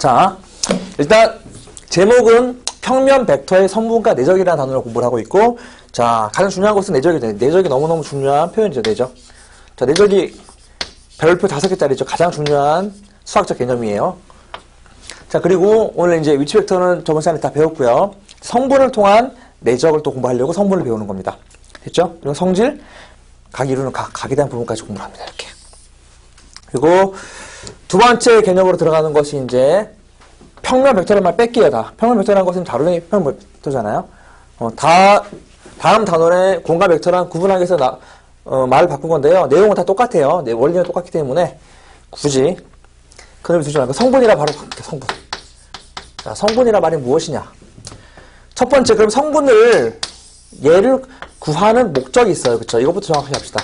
자, 일단 제목은 평면 벡터의 성분과 내적이라는 단어를 공부를 하고 있고, 자, 가장 중요한 것은 내적이죠. 내적이 너무너무 중요한 표현이죠, 내적. 자, 내적이 별표 5개짜리죠. 가장 중요한 수학적 개념이에요. 자, 그리고 오늘 이제 위치 벡터는 저번 시간에 다 배웠고요. 성분을 통한 내적을 또 공부하려고 성분을 배우는 겁니다. 됐죠? 그리고 성질, 각 이루는 각에 대한 부분까지 공부를 합니다. 이렇게. 그리고 두 번째 개념으로 들어가는 것이 이제 평면 벡터란 말 뺄게요, 다. 평면 벡터라는 것은 자료의 평면 벡터잖아요. 다음 단원의 공간 벡터랑 구분하기 위해서 말을 바꾼 건데요. 내용은 다 똑같아요. 원리는 똑같기 때문에 굳이 그 점을 두지 말고 성분이라 바로 바꿀게요, 성분. 자, 성분이라 말이 무엇이냐. 첫 번째, 그럼 성분을, 얘를 구하는 목적이 있어요. 그쵸? 이것부터 정확하게 합시다.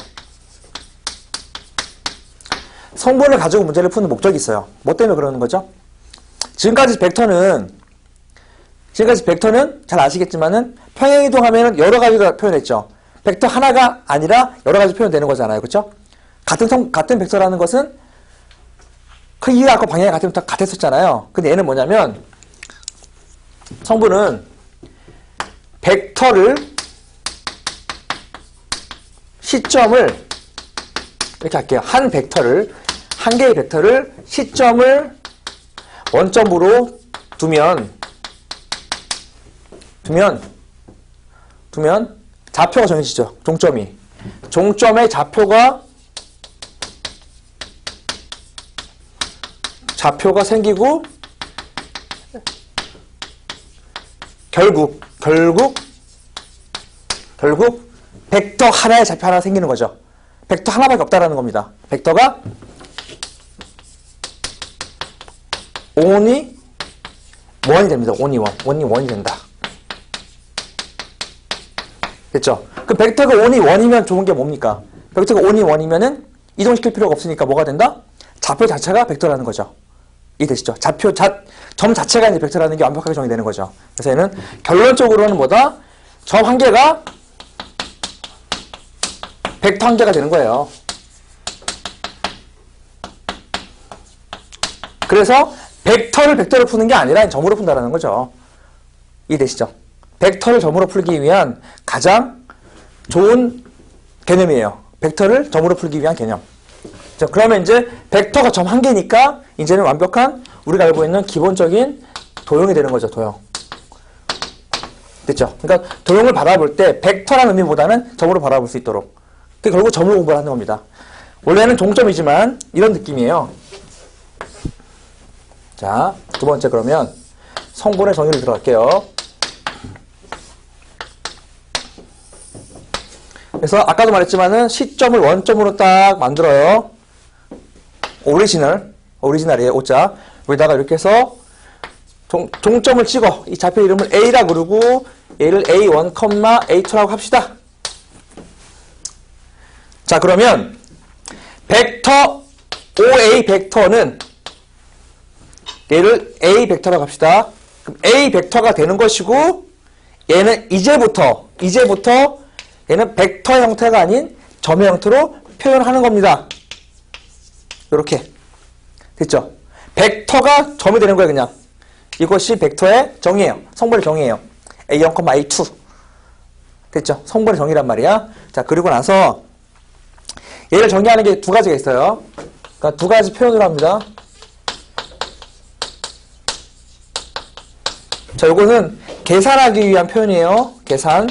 성분을 가지고 문제를 푸는 목적이 있어요. 뭐 때문에 그러는 거죠? 지금까지 벡터는 잘 아시겠지만은 평행이동하면은 여러 가지가 표현했죠. 벡터 하나가 아니라 여러 가지 표현되는 거잖아요. 그쵸? 같은 벡터라는 것은 크기가 같고 방향이 같으면 다 같았었잖아요. 근데 얘는 뭐냐면 성분은 벡터를 시점을 이렇게 할게요. 한 개의 벡터를 시점을 원점으로 두면 좌표가 정해지죠. 종점의 좌표가 생기고 결국 벡터 하나의 좌표 하나가 생기는 거죠. 벡터 하나밖에 없다라는 겁니다. 벡터가 only 원이 됩니다. only 원이 된다. 됐죠? 그 벡터가 only 원이면 좋은 게 뭡니까? 벡터가 only 원이면은 이동시킬 필요가 없으니까 뭐가 된다? 좌표 자체가 벡터라는 거죠. 이해되시죠? 점 자체가 이제 벡터라는 게 완벽하게 정의되는 거죠. 그래서 얘는 결론적으로는 뭐다? 점 한 개가 벡터 한 개가 되는 거예요. 그래서 벡터를 푸는 게 아니라 점으로 푼다는 거죠. 이해되시죠? 벡터를 점으로 풀기 위한 가장 좋은 개념이에요. 벡터를 점으로 풀기 위한 개념. 자, 그러면 이제 벡터가 점 한 개니까 이제는 완벽한 우리가 알고 있는 기본적인 도형이 되는 거죠. 도형. 됐죠? 그러니까 도형을 바라볼 때 벡터라는 의미보다는 점으로 바라볼 수 있도록. 그게 결국 점으로 공부를 하는 겁니다. 원래는 종점이지만 이런 느낌이에요. 자, 두 번째 그러면 성분의 정의를 들어갈게요. 그래서 아까도 말했지만은 시점을 원점으로 딱 만들어요. 오리지널이에요. 오자. 여기다가 이렇게 해서 종점을 찍어. 이 좌표 이름을 A라 그러고 얘를 A1, A2라고 합시다. 자, 그러면 벡터 OA 벡터는 얘를 A 벡터라고 합시다. 그럼 A 벡터가 되는 것이고 얘는 이제부터 얘는 벡터 형태가 아닌 점의 형태로 표현하는 겁니다. 이렇게 됐죠? 벡터가 점이 되는 거예요. 그냥 이것이 벡터의 정의예요. 성분의 정의예요. A1, A2 됐죠? 성분의 정의란 말이야. 자, 그리고 나서 얘를 정의하는 게 두 가지가 있어요. 그러니까 두 가지 표현을 합니다. 자, 요거는 계산하기 위한 표현이에요. 계산.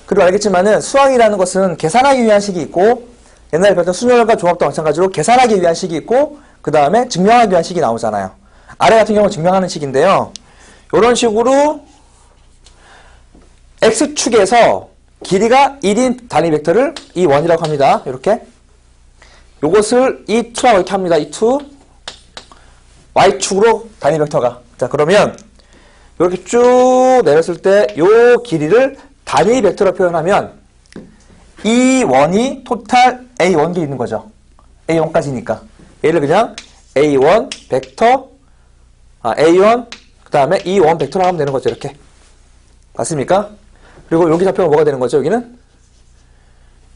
그리고 알겠지만은 수학이라는 것은 계산하기 위한 식이 있고 옛날에 배웠던 순열과 종합도 마찬가지로 계산하기 위한 식이 있고 그 다음에 증명하기 위한 식이 나오잖아요. 아래 같은 경우는 증명하는 식인데요. 이런 식으로 X축에서 길이가 1인 단위 벡터를 E1이라고 합니다. 이렇게. 요것을 E2라고 이렇게 합니다. E2. Y축으로 단위 벡터가. 자, 그러면 이렇게 쭉 내렸을 때 요 길이를 단위 벡터로 표현하면 E1이 토탈 A1개 있는 거죠. A1까지니까. 얘를 그냥 A1 벡터, A1, 그 다음에 E1 벡터로 하면 되는 거죠. 이렇게. 맞습니까? 그리고 여기 좌표가 뭐가 되는 거죠? 여기는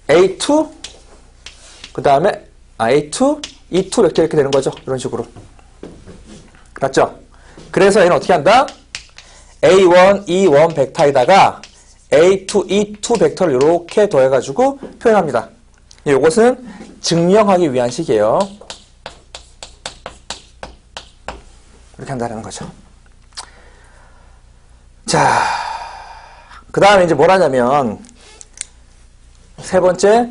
A2, 그 다음에 A2, E2 벡터 이렇게 되는 거죠. 이런 식으로. 맞죠? 그래서 얘는 어떻게 한다? A1, E1 벡터에다가 A2, E2 벡터를 이렇게 더해가지고 표현합니다. 이것은 증명하기 위한 식이에요. 이렇게 한다는 거죠. 자, 그 다음에 이제 뭘 하냐면, 세 번째,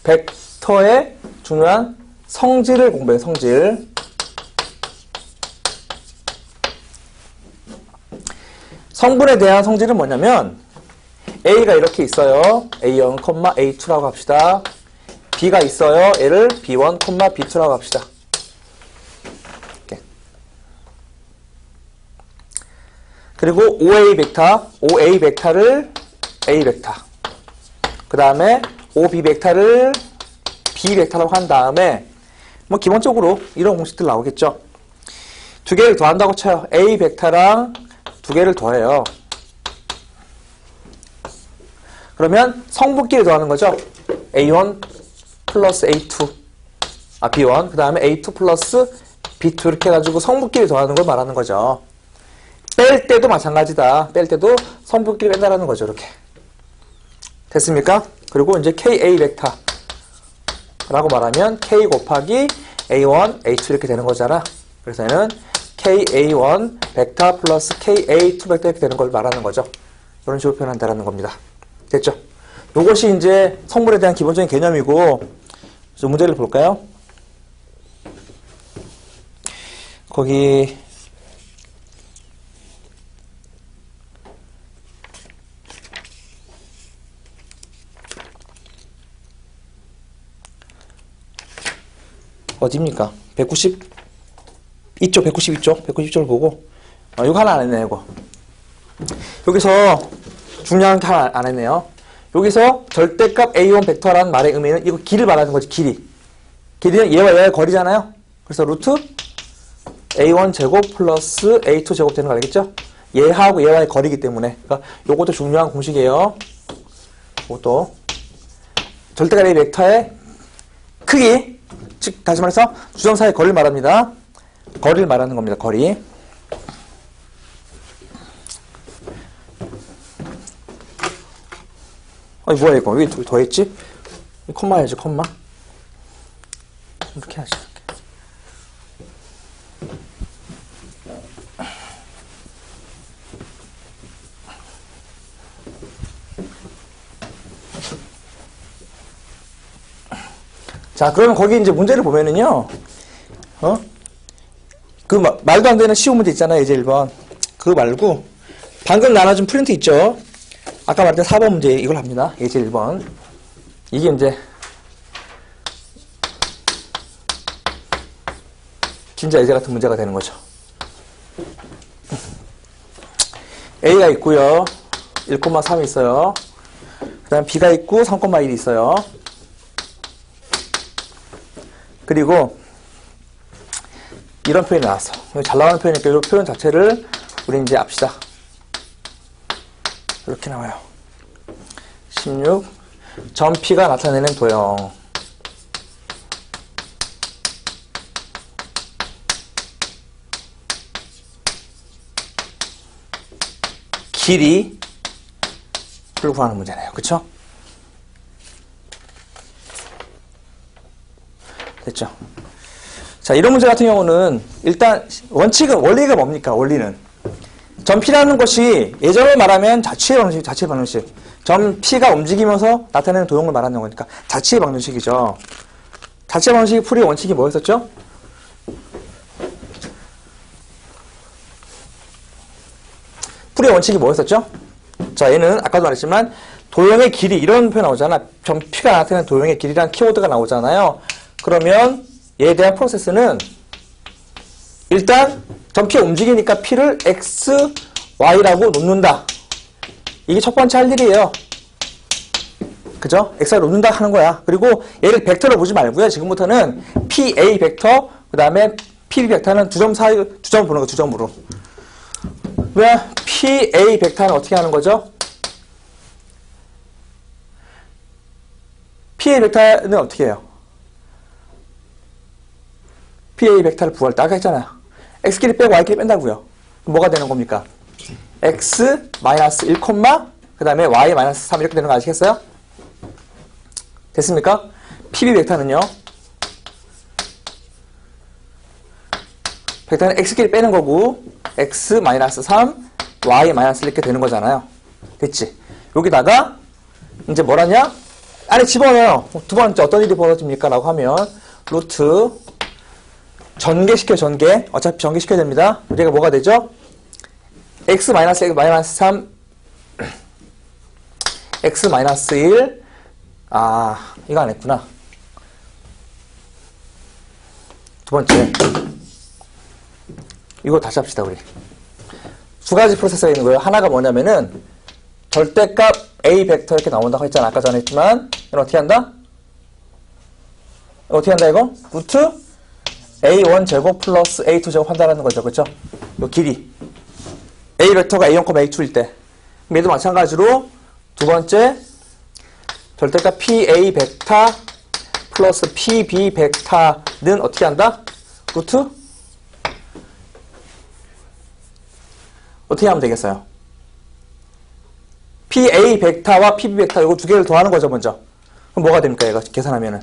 벡터의 중요한 성질을 공부해요, 성질. 성분에 대한 성질은 뭐냐면, A가 이렇게 있어요. A1, A2라고 합시다. B가 있어요. 얘를 B1, B2라고 합시다. 이렇게. 그리고 OA 벡터를 A 벡터. 그 다음에 OB 벡터를 B 벡터라고 한 다음에, 뭐 기본적으로 이런 공식들 나오겠죠. 두 개를 더한다고 쳐요. A 벡터랑 두 개를 더해요. 그러면 성분끼리 더하는 거죠. A1 플러스 A2, B1, 그 다음에 A2 플러스 B2 이렇게 해가지고 성분끼리 더하는 걸 말하는 거죠. 뺄 때도 마찬가지다. 뺄 때도 성분끼리 뺀다라는 거죠. 이렇게. 됐습니까? 그리고 이제 KA 벡터라고 말하면 K 곱하기 A1, A2 이렇게 되는 거잖아. 그래서 얘는 KA1 벡터 플러스 KA2 벡터 이렇게 되는 걸 말하는 거죠. 이런 식으로 표현한다라는 겁니다. 됐죠? 이것이 이제 성분에 대한 기본적인 개념이고, 좀 문제를 볼까요? 거기 어디입니까? 192쪽 192쪽을 보고, 이거 하나 안 했네. 이거 여기서 중요한 게 하나 안 했네요. 여기서 절대값 A1 벡터라는 말의 의미는 이거 길을 말하는 거지. 길이는 얘와 얘의 거리잖아요. 그래서 루트 A1 제곱 플러스 A2 제곱 되는 거 알겠죠? 얘하고 얘와의 거리이기 때문에. 그러니까 요것도 중요한 공식이에요. 이것도 절대값 A 벡터의 크기, 즉 다시 말해서 주점사의 거리를 말합니다. 거리를 말하는 겁니다. 거리. 뭐야 이거? 왜 더했지? 콤마 해야지, 콤마. 이렇게 하지. 자, 그러면 거기 이제 문제를 보면은요, 그 말도 안 되는 쉬운 문제 있잖아요, 예제 1번. 그거 말고, 방금 나눠준 프린트 있죠? 아까 말했던 4번 문제 이걸 합니다. 예제 1번. 이게 이제, 진짜 예제 같은 문제가 되는 거죠. A가 있고요. 1,3이 있어요. 그 다음 B가 있고 3,1이 있어요. 그리고 이런 표현이 나왔어. 잘 나오는 표현이니까 이 표현 자체를 우리 이제 압시다. 이렇게 나와요. 16. 점 P가 나타내는 도형. 길이를 구하는 문제네요. 그쵸? 됐죠? 자, 이런 문제 같은 경우는 일단 원리가 뭡니까? 원리는 점 P라는 것이 예전을 말하면 자취의 방정식. 점 P가 움직이면서 나타내는 도형을 말하는 거니까 자취의 방정식이죠. 자취의 방정식 풀이의 원칙이 뭐였었죠? 풀이의 원칙이 뭐였었죠? 자, 얘는 아까도 말했지만 도형의 길이 이런 표현 나오잖아. 점 P가 나타내는 도형의 길이라는 키워드가 나오잖아요. 그러면 얘에 대한 프로세스는 일단 점 P가 움직이니까 P를 X, Y라고 놓는다. 이게 첫 번째 할 일이에요. 그죠? X를 놓는다 하는 거야. 그리고 얘를 벡터로 보지 말고요. 지금부터는 PA 벡터, 그 다음에 PB 벡터는 두 점 사이, 두 점 보는 거, 두 점으로. 왜? PA 벡터는 어떻게 하는 거죠? PA 벡터는 어떻게 해요? PA 벡터를 구할 때 아까 했잖아요. x끼리 빼고 y끼리 뺀다고요. 그럼 뭐가 되는 겁니까? x 마이너스 1, 그 다음에 y 마이너스 3 이렇게 되는 거 아시겠어요? 됐습니까? PB 벡터는요. 벡터는 x끼리 빼는 거고 x 마이너스 3, y 마이너스 이렇게 되는 거잖아요. 됐지? 여기다가 이제 뭐라냐? 안에 집어넣어요. 두 번째 어떤 일이 벌어집니까? 라고 하면 루트 전개시켜 전개. 어차피 전개시켜야 됩니다. 여기가 뭐가 되죠? x 마이너스 3 x 마이너스 1 이거 안 했구나. 두 번째 이거 다시 합시다. 우리 두 가지 프로세서가 있는 거예요. 하나가 뭐냐면은 절대값 a 벡터 이렇게 나온다고 했잖아. 아까 전에 했지만 이건 어떻게 한다? 어떻게 한다 이거? 루트 a1 제곱 플러스 a2 제곱 한다는 거죠. 그렇죠? 요 길이 a 벡터가 a1, a2일 때 얘도 마찬가지로 두 번째 절대값 PA 벡터 플러스 PB 벡터는 어떻게 한다? 루트? 어떻게 하면 되겠어요? PA 벡터와 PB 벡터 이거 두 개를 더하는 거죠, 먼저. 그럼 뭐가 됩니까, 이거 계산하면은?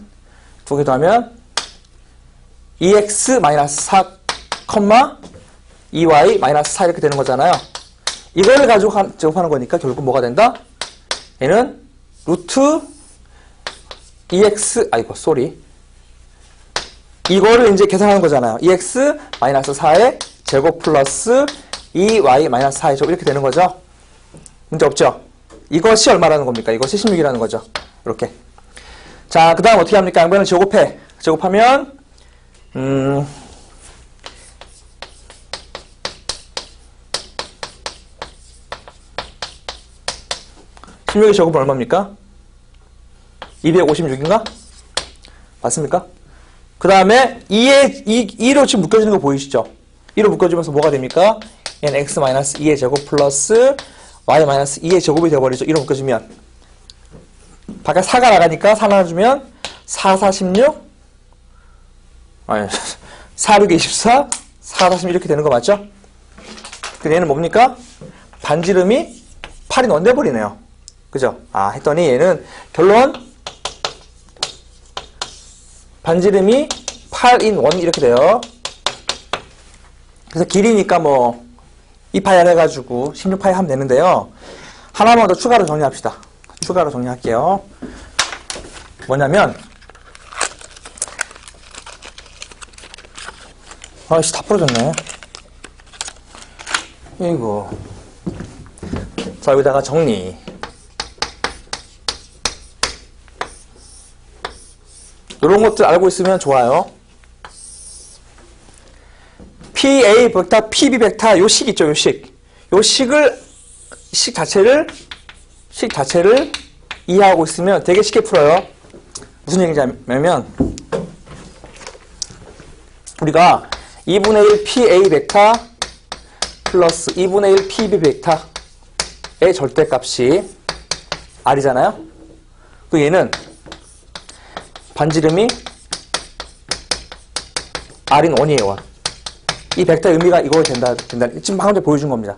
두 개 더하면 2x-4, 2y-4 이렇게 되는 거잖아요. 이거를 가지고 제곱하는 거니까 결국 뭐가 된다? 얘는 루트 2x, 이거를 이제 계산하는 거잖아요. 2x-4의 제곱 플러스 2y-4의 제곱 이렇게 되는 거죠. 문제 없죠? 이것이 얼마라는 겁니까? 이것이 16이라는 거죠. 이렇게. 자, 그 다음 어떻게 합니까? 양변을 제곱해. 제곱하면 16의 제곱은 얼마입니까? 256인가? 맞습니까? 그 다음에 2로 지금 묶여지는 거 보이시죠? 2로 묶어지면서 뭐가 됩니까? 얘는 x-2의 제곱 플러스 y-2의 제곱이 되어버리죠. 2로 묶어지면 밖에 4가 나가니까 4 나눠주면 4, 4, 16 4, 6, 24 4, 4, 16 이렇게 되는 거 맞죠? 근데 얘는 뭡니까? 반지름이 8인 원 돼버리네요. 그죠? 했더니 얘는 결론 반지름이 8인 1 이렇게 돼요. 그래서 길이니까 뭐 2파이 해가지고 16파이 하면 되는데요. 하나만 더 추가로 정리합시다. 추가로 정리할게요. 뭐냐면 아이씨 다 부러졌네. 이거 자 여기다가 정리. 이런 것들 알고 있으면 좋아요. PA 벡터, PB 벡터 요 식 있죠, 요 식. 요 식 자체를 이해하고 있으면 되게 쉽게 풀어요. 무슨 얘기냐면 우리가 2분의 1 PA 벡터 플러스 2분의 1 PB 벡터의 절대값이 R이잖아요. 그 얘는 반지름이 R인 1이에요. 1. 이 벡터의 의미가 이거 된다. 지금 방금 전에 보여준 겁니다.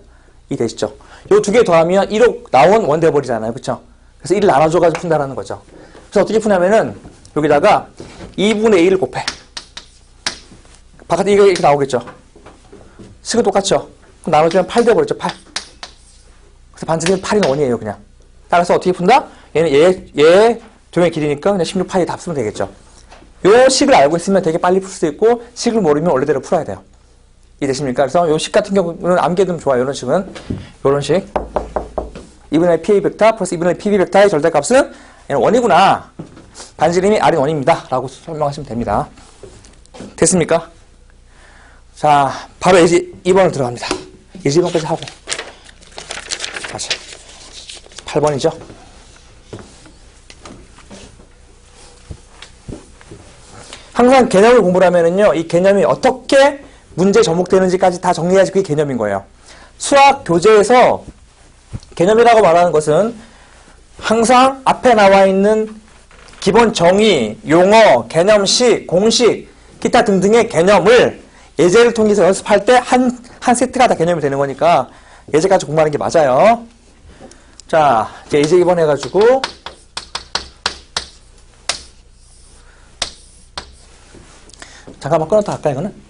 이 되시죠? 요 두 개 더하면 1로 나온 1 돼버리잖아요. 그쵸? 그래서 1을 나눠줘가지고 푼다라는 거죠. 그래서 어떻게 푸냐면은 여기다가 2분의 1을 곱해. 바깥에 이거 이렇게 나오겠죠? 식은 똑같죠? 그럼 나눠주면 8 돼버렸죠? 8. 그래서 반지름이 8인 1이에요. 그냥. 따라서 어떻게 푼다? 얘는 얘 도형의 길이니까 그냥 16파이 다 쓰면 되겠죠. 요 식을 알고 있으면 되게 빨리 풀 수 있고 식을 모르면 원래대로 풀어야 돼요. 이해되십니까? 그래서 요 식 같은 경우는 암기해두면 좋아요. 이런 식은. 요런 식. 2분의 PA 벡터 플러스 2분의 PB 벡터의 절대값은 얘는 1이구나. 반지름이 R인 1입니다. 라고 설명하시면 됩니다. 됐습니까? 자, 바로 예제 2번을 들어갑니다. 예제 2번까지 하고. 다시. 8번이죠? 항상 개념을 공부를 하면은요, 이 개념이 어떻게 문제에 접목되는지까지 다 정리해야지 그게 개념인 거예요. 수학 교재에서 개념이라고 말하는 것은 항상 앞에 나와 있는 기본 정의, 용어, 개념식, 공식, 기타 등등의 개념을 예제를 통해서 연습할 때 한 세트가 다 개념이 되는 거니까 예제까지 공부하는 게 맞아요. 자, 이제 예제 2번 해가지고 잠깐만 끊었다 할까 이거는?